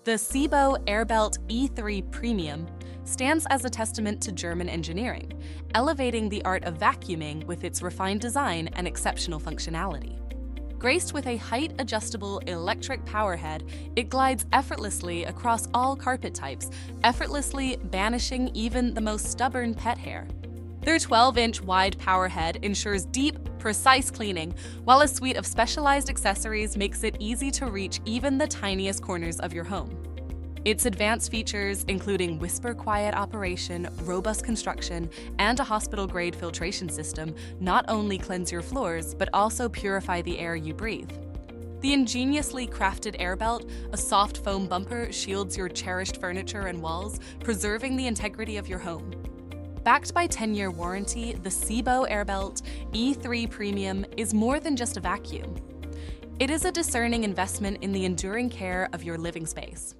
The SEBO Airbelt E3 Premium stands as a testament to German engineering, elevating the art of vacuuming with its refined design and exceptional functionality. Graced with a height-adjustable electric power head, it glides effortlessly across all carpet types, effortlessly banishing even the most stubborn pet hair. Their 12-inch wide power head ensures deep, precise cleaning, while a suite of specialized accessories makes it easy to reach even the tiniest corners of your home. Its advanced features, including whisper-quiet operation, robust construction, and a hospital-grade filtration system, not only cleanse your floors, but also purify the air you breathe. The ingeniously crafted airbelt, a soft foam bumper, shields your cherished furniture and walls, preserving the integrity of your home. Backed by 10-year warranty, the SEBO Airbelt E3 Premium is more than just a vacuum. It is a discerning investment in the enduring care of your living space.